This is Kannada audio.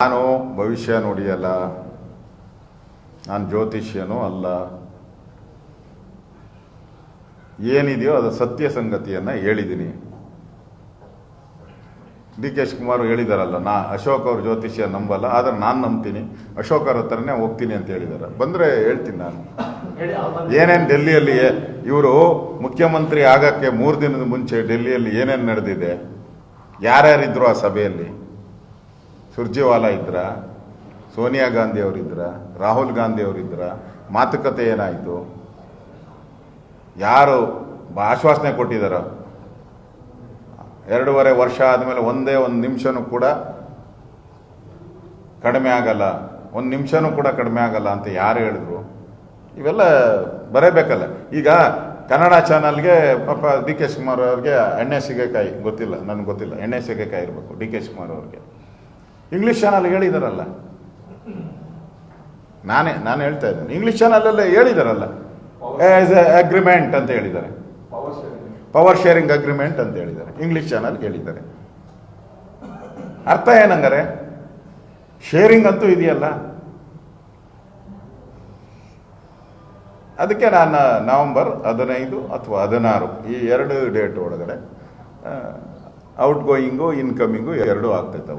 ನಾನು ಭವಿಷ್ಯ ನುಡಿಯಲ್ಲ, ನಾನು ಜ್ಯೋತಿಷ್ಯನೂ ಅಲ್ಲ. ಏನಿದೆಯೋ ಅದು ಸತ್ಯ ಸಂಗತಿಯನ್ನು ಹೇಳಿದ್ದೀನಿ. ಡಿ ಕೆ ಶಿವಕುಮಾರ್ ಹೇಳಿದಾರಲ್ಲ, ಅಶೋಕ್ ಅವ್ರ ಜ್ಯೋತಿಷ್ಯ ನಂಬಲ್ಲ, ಆದರೆ ನಾನು ನಂಬ್ತೀನಿ, ಅಶೋಕ್ ಅವ್ರ ಹತ್ರನೇ ಹೋಗ್ತೀನಿ ಅಂತ ಹೇಳಿದ್ದಾರೆ. ಬಂದರೆ ಹೇಳ್ತೀನಿ ನಾನು. ಏನೇನು ಡೆಲ್ಲಿಯಲ್ಲಿ ಇವರು ಮುಖ್ಯಮಂತ್ರಿ ಆಗಕ್ಕೆ 3 ದಿನದ ಮುಂಚೆ ಡೆಲ್ಲಿಯಲ್ಲಿ ಏನೇನು ನಡೆದಿದೆ, ಯಾರ್ಯಾರಿದ್ರು ಆ ಸಭೆಯಲ್ಲಿ? ಸುರ್ಜೇವಾಲಾ ಇದ್ರ, ಸೋನಿಯಾ ಗಾಂಧಿ ಅವರಿದ್ರ, ರಾಹುಲ್ ಗಾಂಧಿ ಅವರಿದ್ರ, ಮಾತುಕತೆ ಏನಾಯಿತು, ಯಾರು ಆಶ್ವಾಸನೆ ಕೊಟ್ಟಿದ್ದಾರ? 2.5 ವರ್ಷ ಆದಮೇಲೆ ಒಂದೇ ಒಂದು ನಿಮಿಷನೂ ಕೂಡ ಕಡಿಮೆ ಆಗಲ್ಲ, 1 ನಿಮಿಷನೂ ಕೂಡ ಕಡಿಮೆ ಆಗಲ್ಲ ಅಂತ ಯಾರು ಹೇಳಿದ್ರು? ಇವೆಲ್ಲ ಬರಬೇಕಲ್ಲ. ಈಗ ಕನ್ನಡ ಚಾನಲ್ಗೆ ಪಾಪ ಡಿ ಕೆ ಶಿವಕುಮಾರ್ ಅವ್ರಿಗೆ ಎಣ್ಣೆ ಸಿಗಕಾಯಿ ಗೊತ್ತಿಲ್ಲ, ನನಗೆ ಗೊತ್ತಿಲ್ಲ, ಎಣ್ಣೆ ಸಿಗಕಾಯಿ ಇರಬೇಕು ಡಿ ಕೆ ಶಿವಕುಮಾರ್ ಅವ್ರಿಗೆ. ಇಂಗ್ಲೀಷ್ ಚಾನಲ್ ಹೇಳಿದಾರಲ್ಲ, ನಾನು ಹೇಳ್ತಾ ಇದ್ದೇನೆ, ಇಂಗ್ಲೀಷ್ ಚಾನಲಲ್ಲೇ ಹೇಳಿದಾರಲ್ಲ, ಆಸ್ ಎ ಅಗ್ರಿಮೆಂಟ್ ಅಂತ ಹೇಳಿದ್ದಾರೆ, ಪವರ್ ಶೇರಿಂಗ್ ಅಗ್ರಿಮೆಂಟ್ ಅಂತ ಹೇಳಿದ್ದಾರೆ, ಇಂಗ್ಲೀಷ್ ಚಾನಲ್ ಹೇಳಿದ್ದಾರೆ. ಅರ್ಥ ಏನಂಗಾರೆ? ಶೇರಿಂಗ್ ಅಂತೂ ಇದೆಯಲ್ಲ. ಅದಕ್ಕೆ ನಾನು ನವೆಂಬರ್ 15 ಅಥವಾ 16 ಈ 2 ಡೇಟ್ ಒಳಗಡೆ ಔಟ್ ಗೋಯಿಂಗು ಇನ್ಕಮಿಂಗು 2 ಆಗ್ತೈತೆ.